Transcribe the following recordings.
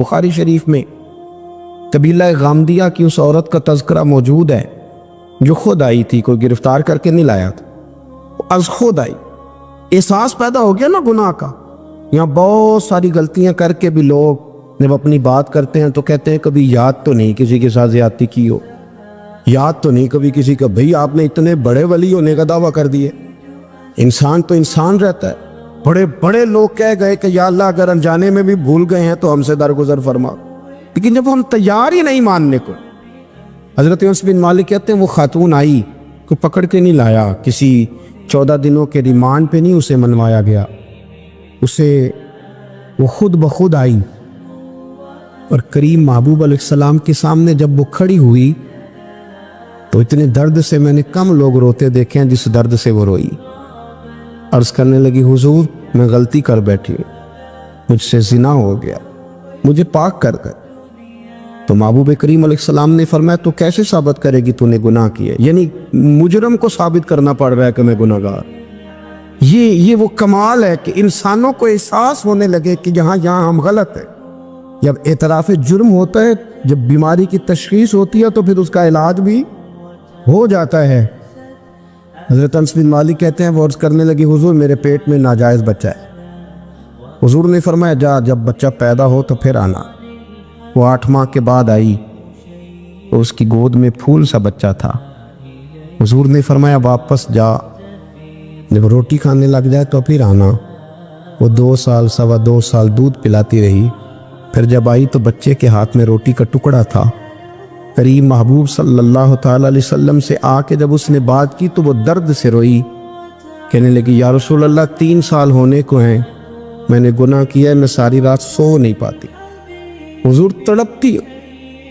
بخاری شریف میں قبیلہ غامدیہ کی اس عورت کا تذکرہ موجود ہے جو خود آئی تھی، کوئی گرفتار کر کے نہیں لایا تھا، از خود آئی۔ احساس پیدا ہو گیا نا گناہ کا۔ یہاں بہت ساری غلطیاں کر کے بھی لوگ جب اپنی بات کرتے ہیں تو کہتے ہیں کبھی یاد تو نہیں کسی کے ساتھ زیادتی کی ہو، یاد تو نہیں کبھی کسی کا، بھئی آپ نے اتنے بڑے ولی ہونے کا دعویٰ کر دیے۔ انسان تو انسان رہتا ہے۔ بڑے بڑے لوگ کہہ گئے کہ یا اللہ اگر انجانے میں بھی بھول گئے ہیں تو ہم سے درگزر فرما، لیکن جب ہم تیار ہی نہیں ماننے کو۔ حضرت انس بن مالک کہتے ہیں وہ خاتون آئی، کوئی پکڑ کے نہیں لایا، کسی 14 دنوں کے ریمانڈ پہ نہیں اسے منوایا گیا، وہ خود بخود آئی، اور کریم محبوب علیہ السلام کے سامنے جب وہ کھڑی ہوئی تو اتنے درد سے میں نے کم لوگ روتے دیکھے ہیں جس درد سے وہ روئی۔ عرض کرنے لگی حضور میں غلطی کر بیٹھی ہوں، مجھ سے زنا ہو گیا، مجھے پاک کر گئے۔ تو محبوب کریم علیہ السلام نے فرمایا تو کیسے ثابت کرے گی تو نے گناہ کیا؟ یعنی مجرم کو ثابت کرنا پڑ رہا ہے کہ میں گناہ گار۔ یہ وہ کمال ہے کہ انسانوں کو احساس ہونے لگے کہ یہاں ہم غلط ہیں۔ جب اعتراف جرم ہوتا ہے، جب بیماری کی تشخیص ہوتی ہے تو پھر اس کا علاج بھی ہو جاتا ہے۔ حضرت انس بن مالک کہتے ہیں وہ عرض کرنے لگی حضور میرے پیٹ میں ناجائز بچہ ہے۔ حضور نے فرمایا جا جب بچہ پیدا ہو تو پھر آنا۔ وہ 8 ماہ کے بعد آئی تو اس کی گود میں پھول سا بچہ تھا۔ حضور نے فرمایا واپس جا، جب روٹی کھانے لگ جائے تو پھر آنا۔ وہ 2 سال 2.25 سال دودھ پلاتی رہی، پھر جب آئی تو بچے کے ہاتھ میں روٹی کا ٹکڑا تھا۔ کریم محبوب صلی اللہ تعالی علیہ وسلم سے آ کے جب اس نے بات کی تو وہ درد سے روئی، کہنے لگی یا رسول اللہ 3 سال ہونے کو ہیں، میں نے گناہ کیا ہے، میں ساری رات سو نہیں پاتی۔ حضور تڑپتی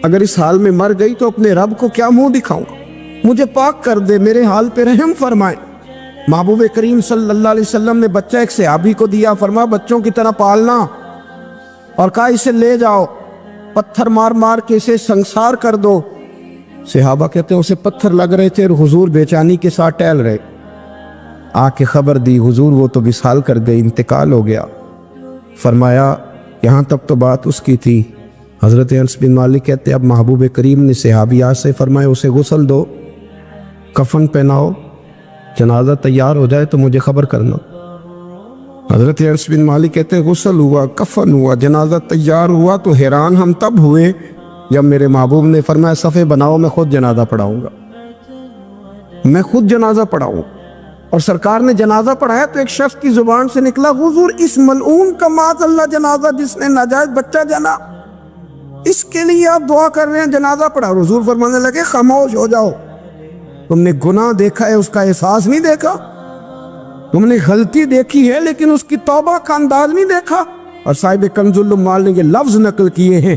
اگر اس حال میں مر گئی تو اپنے رب کو کیا منہ دکھاؤں گا، مجھے پاک کر دے، میرے حال پہ رحم فرمائے۔ محبوب کریم صلی اللہ علیہ وسلم نے بچہ ایک صحابی کو دیا، فرمایا بچوں کی طرح پالنا، اور کہا اسے لے جاؤ، پتھر مار مار کے اسے سنسار کر دو۔ صحابہ کہتے ہیں اسے پتھر لگ رہے تھے اور حضور بے چینی کے ساتھ ٹہل رہے۔ آ کے خبر دی حضور وہ تو وصال کر گئی، انتقال ہو گیا۔ فرمایا یہاں تک تو بات اس کی تھی۔ حضرت انس بن مالک کہتے ہیں اب محبوب کریم نے صحابیات سے فرمایا اسے غسل دو، کفن پہناؤ، جنازہ تیار ہو جائے تو مجھے خبر کرنا۔ حضرت انس بن مالک کہتے ہیں غسل ہوا، کفن ہوا، جنازہ تیار ہوا تو حیران ہم تب ہوئے جب میرے محبوب نے فرمایا صفے بناؤ میں خود جنازہ پڑھاؤں گا، میں خود جنازہ پڑھاؤں۔ اور سرکار نے جنازہ پڑھایا تو ایک شخص کی زبان سے نکلا حضور اس ملعون کا معاذ اللہ جنازہ جس نے ناجائز بچہ جنا، اس کے لیے آپ دعا کر رہے ہیں، جنازہ پڑھا۔ حضور فرمانے لگے خاموش ہو جاؤ، تم نے گناہ دیکھا ہے اس کا احساس نہیں دیکھا، تم نے غلطی دیکھی ہے لیکن اس کی توبہ کا انداز نہیں دیکھا۔ اور صاحب کنز العمال نے یہ لفظ نقل کیے ہیں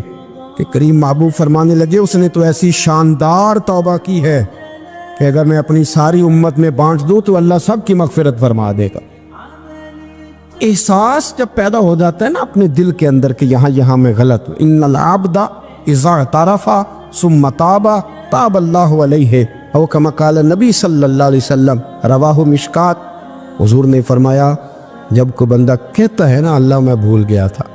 کہ کریم محبوب فرمانے لگے اس نے تو ایسی شاندار توبہ کی ہے کہ اگر میں اپنی ساری امت میں بانٹ دوں تو اللہ سب کی مغفرت فرما دے گا۔ احساس جب پیدا ہو جاتا ہے نا اپنے دل کے اندر کہ یہاں میں غلط ہوں، ان العبد اذا اعترف ثم تاب تاب اللہ علیہ او کما قال نبی صلی اللہ علیہ وسلم، رواہ مشکات۔ حضور نے فرمایا جب کوئی بندہ کہتا ہے نا اللہ میں بھول گیا تھا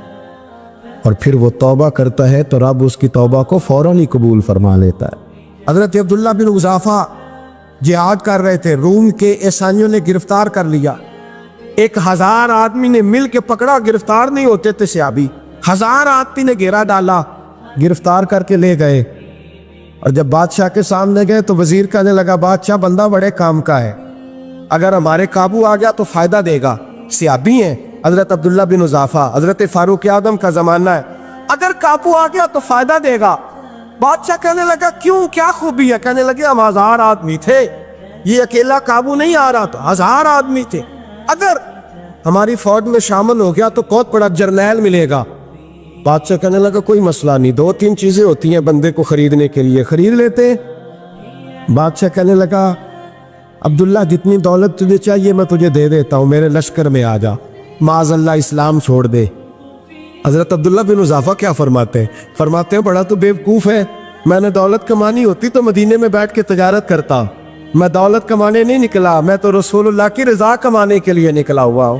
اور پھر وہ توبہ کرتا ہے تو رب اس کی توبہ کو فوراً ہی قبول فرما لیتا ہے۔ حضرت عبداللہ بن حذافہ جہاد کر رہے تھے، روم کے عیسائیوں نے گرفتار کر لیا، 1000 آدمی نے مل کے پکڑا، گرفتار نہیں ہوتے تھے صحابی، 1000 آدمی نے گھیرا ڈالا، گرفتار کر کے لے گئے۔ اور جب بادشاہ کے سامنے گئے تو وزیر کہنے لگا بادشاہ بندہ بڑے کام کا ہے، اگر ہمارے قابو آ گیا تو فائدہ دے گا، صحابی ہیں حضرت عبداللہ بن حذافہ، حضرت فاروق اعظم کا زمانہ ہے، اگر قابو آ گیا تو فائدہ دے گا۔ بادشاہ کہنے لگا کیوں، کیا خوبی ہے؟ کہنے لگے ہم 1000 آدمی تھے، یہ اکیلا قابو نہیں آ رہا تھا، 1000 آدمی تھے، اگر ہماری فوج میں شامل ہو گیا تو بہت بڑا جرنیل ملے گا۔ بادشاہ کہنے لگا کوئی مسئلہ نہیں، 2-3 چیزیں ہوتی ہیں بندے کو خریدنے کے لیے، خرید لیتے۔ بادشاہ کہنے لگا عبداللہ جتنی دولت تجھے چاہیے میں تجھے دے دیتا ہوں، میرے لشکر میں آ جا، معاذ اللہ اسلام چھوڑ دے۔ حضرت عبداللہ بن حذافہ کیا فرماتے ہیں بڑا تو بیوقوف ہے، میں نے دولت کمانی ہوتی تو مدینے میں بیٹھ کے تجارت کرتا، میں دولت کمانے نہیں نکلا، میں تو رسول اللہ کی رضا کمانے کے لیے نکلا ہوا ہوں۔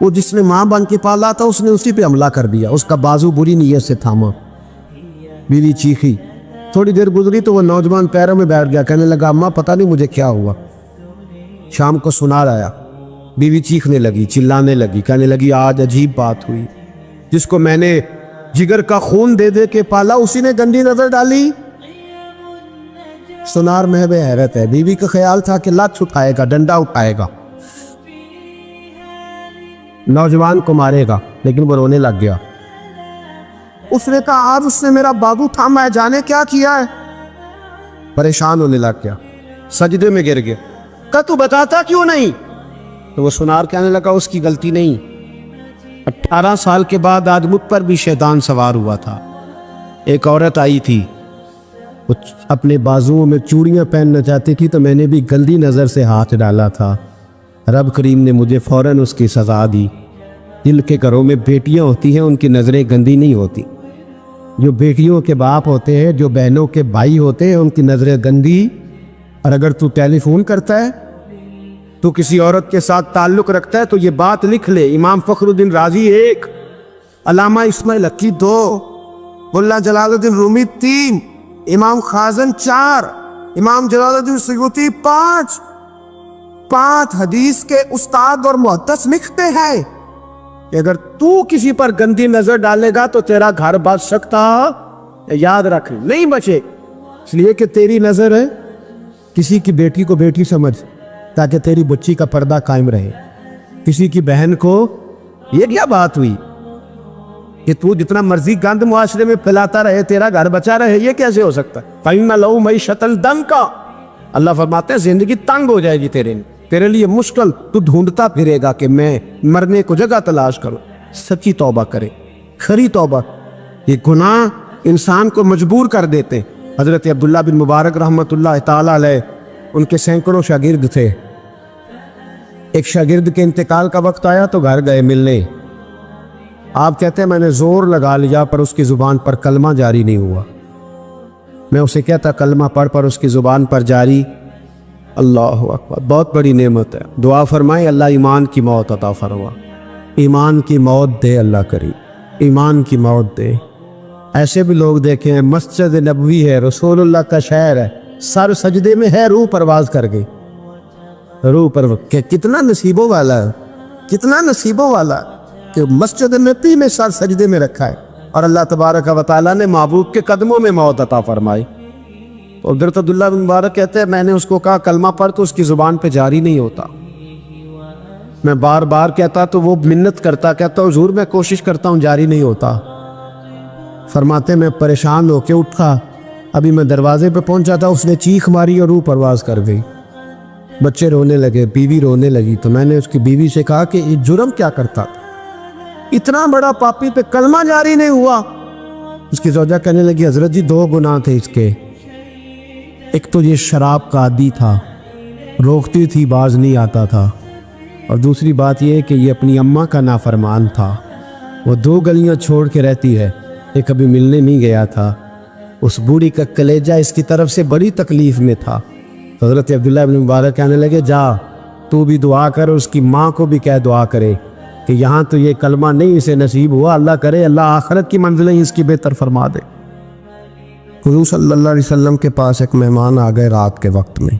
وہ جس نے ماں بن کے پالا تھا اس نے اسی پہ حملہ کر دیا، اس کا بازو بری نیت سے تھاما۔ بیوی چیخی، تھوڑی دیر گزری تو وہ نوجوان پیروں میں بیٹھ گیا، کہنے لگا اماں پتہ نہیں مجھے کیا ہوا۔ شام کو سنار آیا، بیوی چیخنے لگی، چلانے لگی، کہنے لگی آج عجیب بات ہوئی، جس کو میں نے جگر کا خون دے دے کے پالا اسی نے گندی نظر ڈالی۔ سنار محو حیرت ہے، بیوی کا خیال تھا کہ لات اٹھائے گا، ڈنڈا اٹھائے گا، نوجوان کو مارے گا، لیکن وہ رونے لگ گیا۔ اس نے کہا آج اس نے میرا بازو تھاما ہے، جانے کیا کیا ہے۔ پریشان ہونے لگ گیا، سجدے میں گر گیا، کہا تو بتاتا کیوں نہیں؟ تو وہ سنار کہنے لگا اس کی غلطی نہیں، 18 سال کے بعد آج مجھ پر بھی شیطان سوار ہوا تھا۔ ایک عورت آئی تھی، وہ اپنے بازوؤں میں چوڑیاں پہننا چاہتی تھی تو میں نے بھی گندی نظر سے ہاتھ ڈالا تھا، رب کریم نے مجھے فوراً اس کی سزا دی۔ جن کے گھروں میں بیٹیاں ہوتی ہیں ان کی نظریں گندی نہیں ہوتی، جو بیٹیوں کے باپ ہوتے ہیں، جو بہنوں کے بھائی ہوتے ہیں، ان کی نظریں گندی۔ اور اگر تو ٹیلی فون کرتا ہے، تو کسی عورت کے ساتھ تعلق رکھتا ہے تو یہ بات لکھ لے، امام فخر الدین رازی 1، علامہ اسماعیل حقی 2، ملا جلال الدین رومی 3، امام خازن 4، امام جلال الدین سیوطی 5 حدیث کے استاد اور محدث لکھتے ہیں کہ اگر تو کسی پر گندی نظر ڈالے گا تو تیرا گھر بچ سکتا، یاد رکھ نہیں بچے، اس لیے کہ تیری نظر ہے، کسی کی بیٹی کو بیٹی سمجھ تاکہ تیری بچی کا پردہ قائم رہے، کسی کی بہن کو، یہ کیا بات ہوئی کہ تو جتنا مرضی گند معاشرے میں پھیلاتا رہے تیرا گھر بچا رہے، یہ کیسے ہو سکتا ہے؟ فَإِنَّ لَهُ مَعِيشَةً ضَنْكَ، اللہ فرماتے ہیں زندگی تنگ ہو جائے گی تیرے لیے مشکل، تو ڈھونڈتا پھرے گا کہ میں مرنے کو جگہ تلاش کروں۔ سچی توبہ کرے، کھری توبہ۔ یہ گناہ انسان کو مجبور کر دیتے۔ حضرت عبداللہ بن مبارک رحمۃ اللہ تعالیٰ علیہ، ان کے سینکڑوں شاگرد تھے، ایک شاگرد کے انتقال کا وقت آیا تو گھر گئے ملنے۔ آپ کہتے ہیں میں نے زور لگا لیا پر اس کی زبان پر کلمہ جاری نہیں ہوا۔ میں اسے کہتا کلمہ پڑھ پر اس کی زبان پر جاری۔ اللہ اکبر، بہت بڑی نعمت ہے، دعا فرمائے اللہ ایمان کی موت عطا فرما، ایمان کی موت دے اللہ کریم، ایمان کی موت دے۔ ایسے بھی لوگ دیکھیں ہیں، مسجد نبوی ہے، رسول اللہ کا شہر ہے، سر سجدے میں ہے، روح پرواز کر گئی، روح پر کتنا نصیبوں والا ہے، کتنا نصیبوں والا کہ مسجد نبوی میں سر سجدے میں رکھا ہے، اور اللہ تبارک و تعالیٰ نے محبوب کے قدموں میں موت عطا فرمائی۔ تو حضرت عبداللہ بن مبارک کہتے ہیں میں نے اس کو کہا کلمہ پڑھ تو اس کی زبان پہ جاری نہیں ہوتا، میں بار بار کہتا تو وہ منت کرتا، کہتا حضور میں کوشش کرتا ہوں جاری نہیں ہوتا۔ فرماتے میں پریشان ہو کے اٹھا، ابھی میں دروازے پہ پہنچا تھا، اس نے چیخ ماری اور روح پرواز کر گئی۔ بچے رونے لگے، بیوی رونے لگی، تو میں نے اس کی بیوی سے کہا کہ یہ جرم کیا کرتا، اتنا بڑا پاپی پہ کلمہ جاری نہیں ہوا۔ اس کی زوجہ کہنے لگی حضرت جی 2 گناہ تھے اس کے، ایک تو یہ شراب کا عادی تھا، روکتی تھی باز نہیں آتا تھا، اور دوسری بات یہ کہ یہ اپنی اماں کا نافرمان تھا، وہ 2 گلیاں چھوڑ کے رہتی ہے، یہ کبھی ملنے نہیں گیا تھا، اس بوڑھی کا کلیجہ اس کی طرف سے بڑی تکلیف میں تھا۔ حضرت عبداللہ بن مبارک کہنے لگے جا تو بھی دعا کر، اس کی ماں کو بھی کہہ دعا کرے کہ یہاں تو یہ کلمہ نہیں اسے نصیب ہوا، اللہ کرے اللہ آخرت کی منزلیں اس کی بہتر فرما دے۔ حضور صلی اللہ علیہ وسلم کے پاس ایک مہمان آ گئے رات کے وقت میں،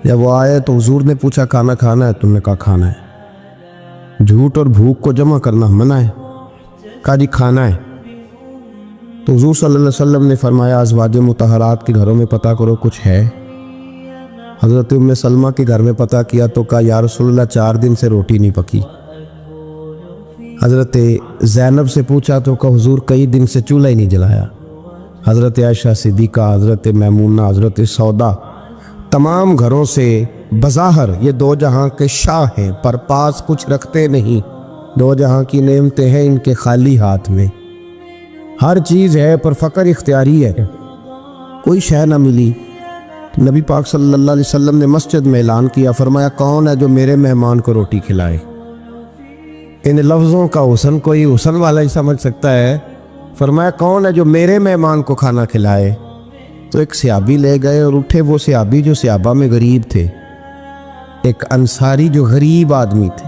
جب وہ آئے تو حضور نے پوچھا کھانا کھانا ہے؟ تم نے کہا کھانا ہے۔ جھوٹ اور بھوک کو جمع کرنا منع ہے، کہا جی کھانا ہے۔ تو حضور صلی اللہ علیہ وسلم نے فرمایا ازواج مطہرات کے گھروں میں پتہ کرو کچھ ہے۔ حضرت ام سلمہ کے گھر میں پتہ کیا تو کہا یا رسول اللہ 4 دن سے روٹی نہیں پکی۔ حضرت زینب سے پوچھا تو کہا حضور کئی دن سے چولہا ہی نہیں جلایا۔ حضرت عائشہ صدیقہ، حضرت میمونہ، حضرت سودا، تمام گھروں سے بظاہر یہ 2 جہاں کے شاہ ہیں پر پاس کچھ رکھتے نہیں، 2 جہاں کی نعمتیں ہیں ان کے خالی ہاتھ میں، ہر چیز ہے پر فقر اختیاری ہے، کوئی شے نہ ملی۔ نبی پاک صلی اللہ علیہ وسلم نے مسجد میں اعلان کیا، فرمایا کون ہے جو میرے مہمان کو روٹی کھلائے؟ ان لفظوں کا حسن کوئی حسن والا ہی سمجھ سکتا ہے۔ فرمایا کون ہے جو میرے مہمان کو کھانا کھلائے؟ تو ایک صحابی لے گئے اور اٹھے، وہ صحابی جو صحابہ میں غریب تھے، ایک انصاری جو غریب آدمی تھے،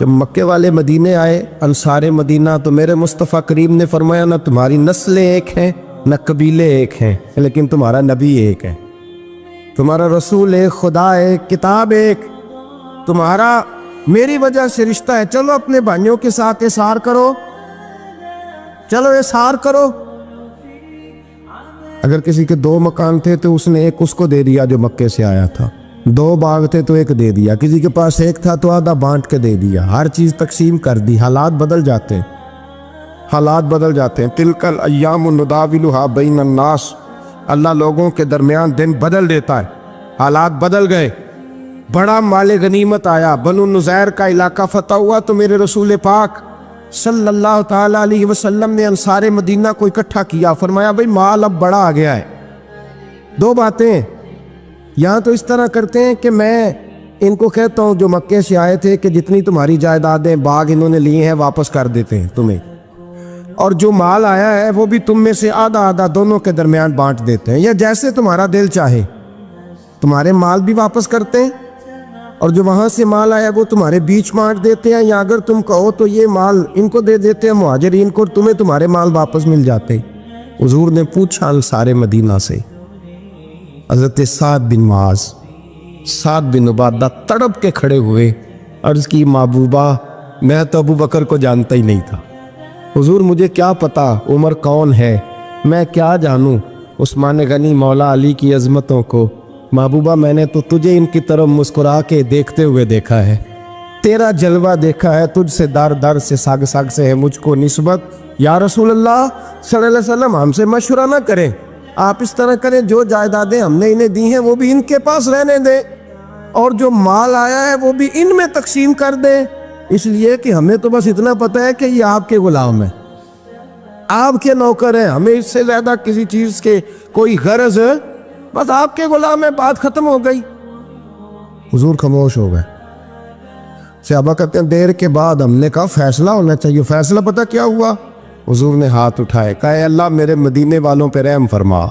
جب مکے والے مدینے آئے انصار مدینہ تو میرے مصطفیٰ کریم نے فرمایا نہ تمہاری نسلیں ایک ہیں نہ قبیلے ایک ہیں، لیکن تمہارا نبی ایک ہے، تمہارا رسول ایک، خدا ایک، کتاب ایک، تمہارا میری وجہ سے رشتہ ہے۔ چلو اپنے بھائیوں کے ساتھ احسار کرو، چلو احسار کرو۔ اگر کسی کے 2 مکان تھے تو اس نے ایک اس کو دے دیا جو مکے سے آیا تھا، 2 باغ تھے تو ایک دے دیا، کسی کے پاس ایک تھا تو آدھا بانٹ کے دے دیا، ہر چیز تقسیم کر دی۔ حالات بدل جاتے ہیں، حالات بدل جاتے ہیں۔ تلک الایام نداولها بین الناس، اللہ لوگوں کے درمیان دن بدل دیتا ہے، حالات بدل گئے۔ بڑا مال غنیمت آیا، بنو نذیر کا علاقہ فتح ہوا تو میرے رسول پاک صلی اللہ تعالیٰ علیہ وسلم نے انصار مدینہ کو اکٹھا کیا، فرمایا بھئی مال اب بڑا آ گیا ہے۔ 2 باتیں، یہاں تو اس طرح کرتے ہیں کہ میں ان کو کہتا ہوں جو مکے سے آئے تھے کہ جتنی تمہاری جائیدادیں باغ انہوں نے لیے ہیں واپس کر دیتے ہیں تمہیں، اور جو مال آیا ہے وہ بھی تم میں سے آدھا آدھا دونوں کے درمیان بانٹ دیتے ہیں، یا جیسے تمہارا دل چاہے، تمہارے مال بھی واپس کرتے ہیں اور جو وہاں سے مال آیا وہ تمہارے بیچ بانٹ دیتے ہیں، یا اگر تم کہو تو یہ مال ان کو دے دیتے ہیں مہاجرین کو، تمہیں تمہارے مال واپس مل جاتے۔ حضور نے پوچھا انصار مدینہ سے، حضرت سعد بن معاذ، سعد بن عبادہ تڑپ کے کھڑے ہوئے، عرض کی محبوبہ میں تو ابو بکر کو جانتا ہی نہیں تھا، حضور مجھے کیا پتا عمر کون ہے، میں کیا جانوں عثمان غنی مولا علی کی عظمتوں کو، محبوبہ میں نے تو تجھے ان کی طرف مسکرا کے دیکھتے ہوئے دیکھا ہے، تیرا جلوہ دیکھا ہے، تجھ سے در در سے ساگ ساگ سے ہے مجھ کو نسبت، یا رسول اللہ صلی اللہ علیہ وسلم ہم سے مشورہ نہ کریں، آپ اس طرح کریں جو جائیدادیں ہم نے انہیں دی ہیں وہ بھی ان کے پاس رہنے دیں، اور جو مال آیا ہے وہ بھی ان میں تقسیم کر دیں، اس لیے کہ ہمیں تو بس اتنا پتہ ہے کہ یہ آپ کے غلام ہیں، آپ کے نوکر ہیں، ہمیں اس سے زیادہ کسی چیز کے کوئی غرض ہے، بس آپ کے غلام ہیں، بات ختم ہو گئی۔ حضور خاموش ہو گئے۔ صحابہ کہتے ہیں دیر کے بعد ہم نے کہا فیصلہ ہونا چاہیے، فیصلہ پتہ کیا ہوا؟ حضور نے ہاتھ اٹھائے، کہا اے اللہ میرے مدینے والوں پہ رحم فرما،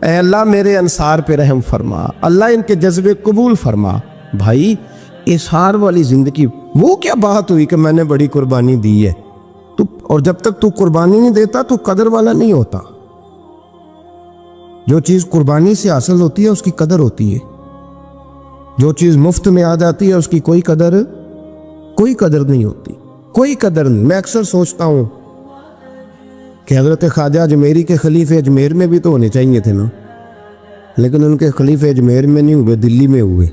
اے اللہ میرے انصار پہ رحم فرما، اللہ ان کے جذبے قبول فرما۔ بھائی اظہار والی زندگی، وہ کیا بات ہوئی کہ میں نے بڑی قربانی دی ہے، تو اور جب تک تو قربانی نہیں دیتا تو قدر والا نہیں ہوتا۔ جو چیز قربانی سے حاصل ہوتی ہے اس کی قدر ہوتی ہے، جو چیز مفت میں آ جاتی ہے اس کی کوئی قدر نہیں ہوتی، کوئی قدر نہیں۔ میں اکثر سوچتا ہوں کہ حضرت خواجہ اجمیری کے خلیفے اجمیر میں بھی تو ہونے چاہیے تھے نا، لیکن ان کے خلیفے اجمیر میں نہیں ہوئے، دلی میں ہوئے۔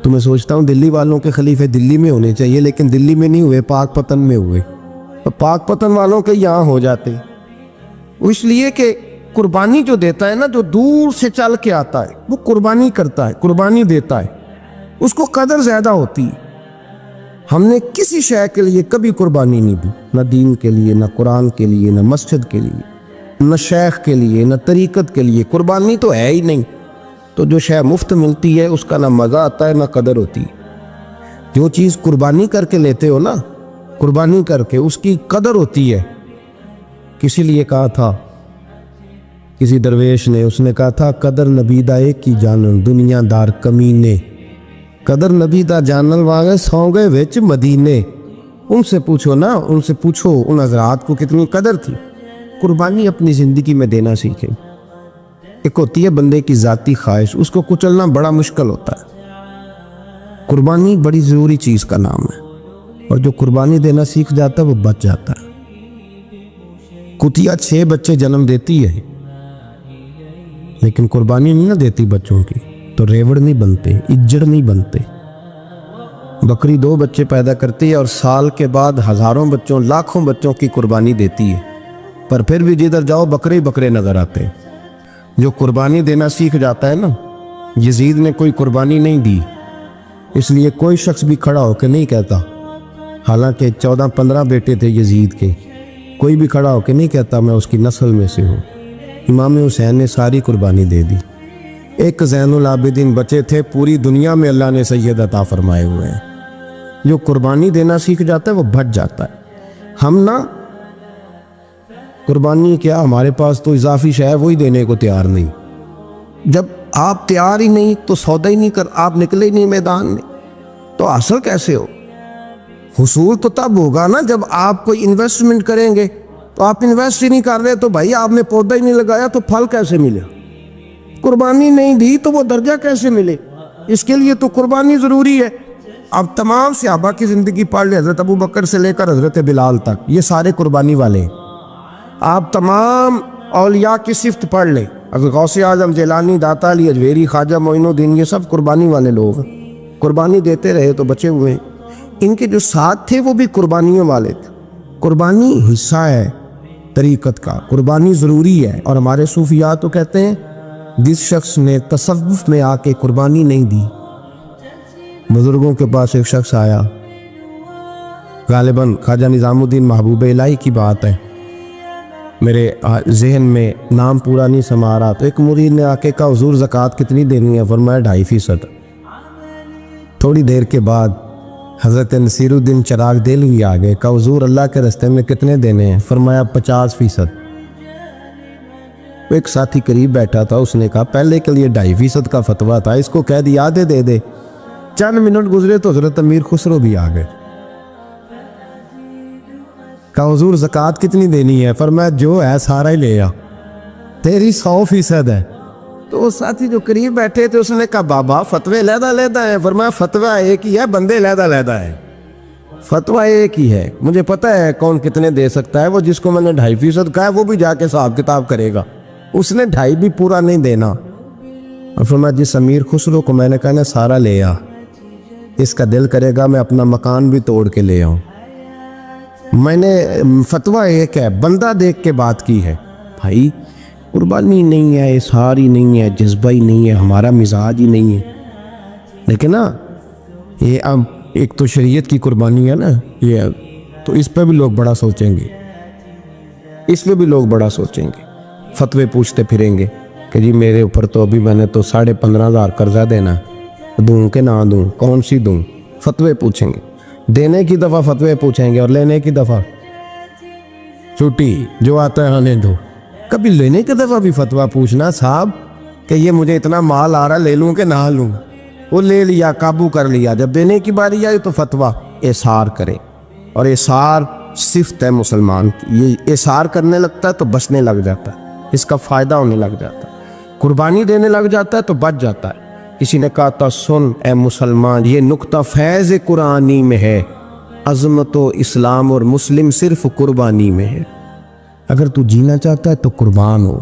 تو میں سوچتا ہوں دلی والوں کے خلیفے دلی میں ہونے چاہیے، لیکن دلی میں نہیں ہوئے، پاک پتن میں ہوئے، تو پاک پتن والوں کے یہاں ہو جاتے۔ اس لیے کہ قربانی جو دیتا ہے نا، جو دور سے چل کے آتا ہے وہ قربانی کرتا ہے، قربانی دیتا ہے، اس کو قدر زیادہ ہوتی ہے۔ ہم نے کسی شے کے لیے کبھی قربانی نہیں دی، نہ دین کے لیے، نہ قرآن کے لیے، نہ مسجد کے لیے، نہ شیخ کے لیے، نہ طریقت کے لیے، قربانی تو ہے ہی نہیں۔ تو جو شے مفت ملتی ہے اس کا نہ مزہ آتا ہے نہ قدر ہوتی ہے۔ جو چیز قربانی کر کے لیتے ہو نا، قربانی کر کے، اس کی قدر ہوتی ہے۔ کسی لیے کہا تھا کسی درویش نے، اس نے کہا تھا قدر نبیدہ ایک کی جانن دنیا دار کمینے، قدر نبیدہ جانن واگے سو گئے وچ مدینے۔ ان سے پوچھو نا، ان سے پوچھو ان حضرات کو کتنی قدر تھی۔ قربانی اپنی زندگی میں دینا سیکھیں۔ ایک ہوتی ہے بندے کی ذاتی خواہش، اس کو کچلنا بڑا مشکل ہوتا ہے۔ قربانی بڑی ضروری چیز کا نام ہے، اور جو قربانی دینا سیکھ جاتا ہے وہ بچ جاتا ہے۔ کتیا 6 بچے جنم دیتی ہے لیکن قربانی نہیں نہ دیتی بچوں کی، تو ریوڑ نہیں بنتے، اجڑ نہیں بنتے۔ بکری 2 بچے پیدا کرتی ہے اور سال کے بعد ہزاروں بچوں، لاکھوں بچوں کی قربانی دیتی ہے، پر پھر بھی جدھر جاؤ بکرے بکرے نظر آتے ہیں۔ جو قربانی دینا سیکھ جاتا ہے نا، یزید نے کوئی قربانی نہیں دی، اس لیے کوئی شخص بھی کھڑا ہو کے نہیں کہتا، حالانکہ 14-15 بیٹے تھے یزید کے، کوئی بھی کھڑا ہو کے نہیں کہتا میں اس کی نسل میں سے ہوں۔ امام حسین نے ساری قربانی دے دی۔ ایک زین العابدین بچے تھے، پوری دنیا میں اللہ نے سید عطا فرمائے ہوئے ہیں۔ جو قربانی دینا سیکھ جاتا ہے وہ بچ جاتا ہے۔ ہم نا قربانی کیا، ہمارے پاس تو اضافی شے ہے وہی دینے کو تیار نہیں۔ جب آپ تیار ہی نہیں تو سودا ہی نہیں کر، آپ نکلے ہی نہیں میدان میں، تو حاصل کیسے ہو؟ حصول تو تب ہوگا نا جب آپ کوئی انویسٹمنٹ کریں گے. تو آپ انویسٹ ہی نہیں کر رہے تو بھائی آپ نے پودا ہی نہیں لگایا تو پھل کیسے ملے؟ قربانی نہیں دی تو وہ درجہ کیسے ملے؟ اس کے لیے تو قربانی ضروری ہے. اب تمام صحابہ کی زندگی پڑھ لیں، حضرت ابو بکر سے لے کر حضرت بلال تک، یہ سارے قربانی والے ہیں. آپ تمام اولیاء کی صفت پڑھ لیں، حضرت غوث اعظم، جیلانی، داتا علی اجویری، خواجہ معین الدین، یہ سب قربانی والے لوگ ہیں. قربانی دیتے رہے تو بچے ہوئے ہیں. ان کے جو ساتھ تھے وہ بھی قربانیوں والے تھے. قربانی حصہ ہے طریقت کا، قربانی ضروری ہے. اور ہمارے صوفیاء تو کہتے ہیں جس شخص نے تصوف میں آ کے قربانی نہیں دی. بزرگوں کے پاس ایک شخص آیا، غالباً خواجہ نظام الدین محبوب الہی کی بات ہے، میرے ذہن میں نام پورا نہیں سما رہا. تو ایک مرید نے آ کے کہا حضور زکوٰۃ کتنی دینی ہے؟ فرمایا 2.5%. تھوڑی دیر کے بعد حضرت نصیر الدین چراغ دہلوی آ گئے، کہا حضور اللہ کے راستے میں کتنے دینے ہیں؟ فرمایا 50%. ایک ساتھی قریب بیٹھا تھا، اس نے کہا پہلے کے لیے 2.5% کا فتویٰ تھا، اس کو کہہ دیا آدھے دے دے. چند منٹ گزرے تو حضرت امیر خسرو بھی آ گئے. کہا حضور زکوٰۃ کتنی دینی ہے؟ فرمایا جو ہے سارا ہی لے آ، تیری 100% ہے. تو وہ ساتھی جو قریب بیٹھے تھے اس نے کہا بابا فتوے علیحدہ علیحدہ ہیں. فرمایا فتویٰ ایک ہی ہے، بندے علیحدہ علیحدہ ہیں. فتویٰ ایک ہی ہے، مجھے پتہ ہے کون کتنے دے سکتا ہے. وہ جس کو میں نے 2.5% کہا ہے وہ بھی جا کے حساب کتاب کرے گا، اس نے 2.5 بھی پورا نہیں دینا. اور فرمایا جس امیر خسرو کو میں نے کہا نا سارا لے آ، اس کا دل کرے گا میں اپنا مکان بھی توڑ کے لے آؤں. میں نے فتویٰ ایک ہے، بندہ دیکھ کے بات کی ہے. بھائی قربانی نہیں ہے، اظہار ہی نہیں ہے، جذبہ ہی نہیں ہے، ہمارا مزاج ہی نہیں ہے. لیکن نا یہ اب ایک تو شریعت کی قربانی ہے نا یہ، تو اس پہ بھی لوگ بڑا سوچیں گے، اس پہ بھی لوگ بڑا سوچیں گے. فتوے پوچھتے پھریں گے کہ جی میرے اوپر تو ابھی میں نے تو 15,500 قرضہ دینا، دوں کہ نہ دوں، کون سی دوں؟ فتوے پوچھیں گے. دینے کی دفعہ فتوے پوچھیں گے اور لینے کی دفعہ چھٹی، جو آتا ہے آنے دو. کبھی لینے کی دفعہ بھی فتویٰ پوچھنا صاحب کہ یہ مجھے اتنا مال آ رہا لے لوں کہ نہ لوں. وہ لے لیا، قابو کر لیا. جب دینے کی باری آئی تو فتویٰ اظہار کرے. اور اظہار صفت ہے مسلمان کی، یہ اظہار کرنے لگتا ہے تو بچنے لگ جاتا ہے، اس کا فائدہ ہونے لگ جاتا ہے. قربانی دینے لگ جاتا ہے تو بچ جاتا ہے. کسی نے کہا تھا سن اے مسلمان، یہ نقطہ فیض قرآنی میں ہے، عظمت و اسلام اور مسلم صرف قربانی میں ہے. اگر تو جینا چاہتا ہے تو قربان ہو.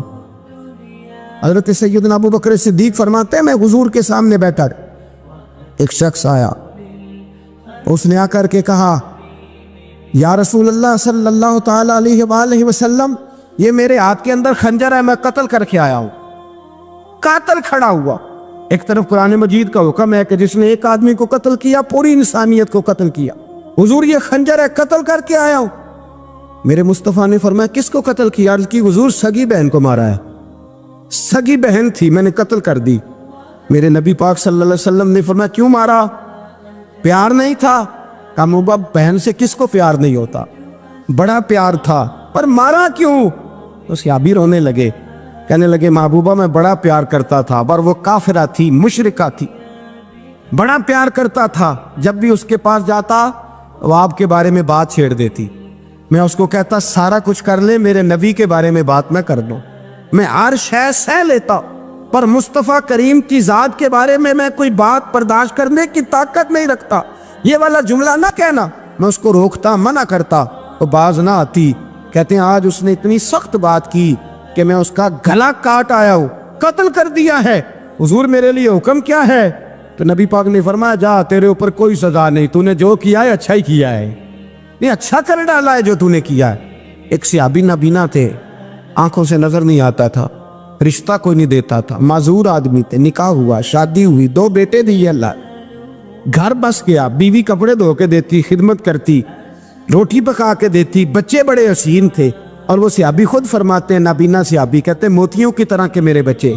حضرت سیدنا ابو بکر صدیق فرماتے ہیں میں حضور کے سامنے بیٹھا، ایک شخص آیا، اس نے آ کر کے کہا یا رسول اللہ صلی اللہ تعالی علیہ وآلہ وسلم، یہ میرے ہاتھ کے اندر خنجر ہے، میں قتل کر کے آیا ہوں. قاتل کھڑا ہوا. ایک طرف قرآن مجید کا حکم ہے کہ جس نے ایک آدمی کو قتل کیا پوری انسانیت کو قتل کیا. حضور یہ خنجر ہے، قتل کر کے آیا ہوں. میرے مصطفیٰ نے فرمایا کس کو قتل کیا؟ عرض کی حضور سگی بہن کو مارا ہے. سگی بہن تھی، میں نے قتل کر دی. میرے نبی پاک صلی اللہ علیہ وسلم نے فرمایا کیوں مارا؟ پیار نہیں تھا؟ کہا محبوب بہن سے کس کو پیار نہیں ہوتا، بڑا پیار تھا، پر مارا کیوں؟ تو صحابی رونے لگے، کہنے لگے محبوبہ میں بڑا پیار کرتا تھا، پر وہ کافرہ تھی، مشرکہ تھی، بڑا پیار کرتا تھا. جب بھی اس کے پاس جاتا وہ آپ کے بارے میں بات چھیڑ دیتی. میں اس کو کہتا سارا کچھ کر لے، میرے نبی کے بارے میں بات نہ کر دو. میں ہر شے سہ لیتا، پر مصطفیٰ کریم کی ذات کے بارے میں کوئی بات برداشت کرنے کی طاقت نہیں رکھتا. یہ والا جملہ نہ کہنا. میں اس کو روکتا، منع کرتا، وہ باز نہ آتی. کہتے ہیں آج اس نے اتنی سخت بات کی کہ میں اس کا گلا کاٹ آیا ہوں، قتل کر دیا ہے. حضور میرے لیے حکم کیا ہے؟ تو نبی پاک نے فرمایا جا، تیرے اوپر کوئی سزا نہیں، تو نے جو کیا ہے اچھا ہی کیا ہے، یہ اچھا کر ڈالا ہے جو تو نے کیا ہے. ایک صحابی نابینا تھے، آنکھوں سے نظر نہیں آتا تھا، رشتہ کوئی نہیں دیتا تھا، معذور آدمی تھے. نکاح ہوا، شادی ہوئی، 2 بیٹے دیے اللہ، گھر بس گیا، بیوی کپڑے دھو کے دیتی، خدمت کرتی، روٹی پکا کے دیتی، بچے بڑے حسین تھے. اور وہ صحابی خود فرماتے ہیں، نابینا صحابی کہتے ہیں موتیوں کی طرح کے میرے بچے،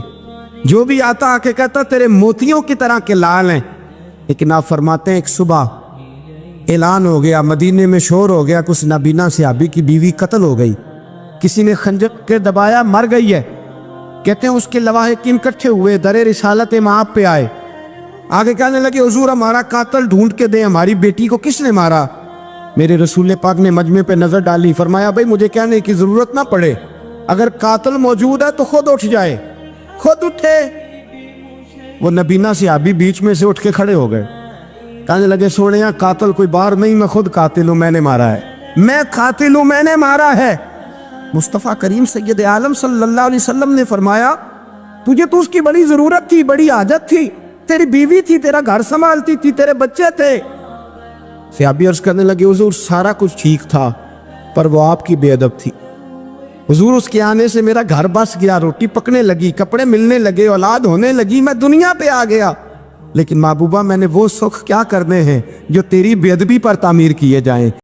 جو بھی آتا آ کے کہتا تیرے موتیوں کی طرح کے لال ہیں. لیکن آپ فرماتے ہیں ایک صبح اعلان ہو گیا، مدینے میں شور ہو گیا کہ اس نابینا صحابی کی بیوی قتل ہو گئی، کسی نے خنجر کے دبایا، مر گئی ہے. کہتے ہیں اس کے لواحقین اکٹھے ہوئے، در رسالت امام پہ آئے، آگے کہنے لگے حضور ہمارا قاتل ڈھونڈ کے دیں، ہماری بیٹی کو کس نے مارا؟ میرے رسول پاک نے مجمع پہ نظر ڈالی، فرمایا بھائی مجھے کہنے کی ضرورت نہ پڑے، اگر قاتل موجود ہے تو خود اٹھ جائے۔ خود اٹھے، وہ نبینا صحابی بیچ میں سے اٹھ کے کھڑے ہو گئے، کہنے لگے سونیا قاتل کوئی باہر نہیں، میں خود قاتل ہوں، میں نے مارا ہے، میں قاتل ہوں، میں نے مارا ہے۔ مصطفیٰ کریم سید عالم صلی اللہ علیہ وسلم نے فرمایا تجھے تو اس کی بڑی ضرورت تھی، بڑی حاجت تھی، تیری بیوی تھی، تیرا گھر سنبھالتی تھی، تیرے بچے تھے۔ صحابی عرض کرنے لگے حضور سارا کچھ ٹھیک تھا پر وہ آپ کی بے ادب تھی، حضور اس کے آنے سے میرا گھر بس گیا، روٹی پکنے لگی، کپڑے ملنے لگے، اولاد ہونے لگی، میں دنیا پہ آ گیا، لیکن محبوبہ میں نے وہ سکھ کیا کرنے ہیں جو تیری بے ادبی پر تعمیر کیے جائیں۔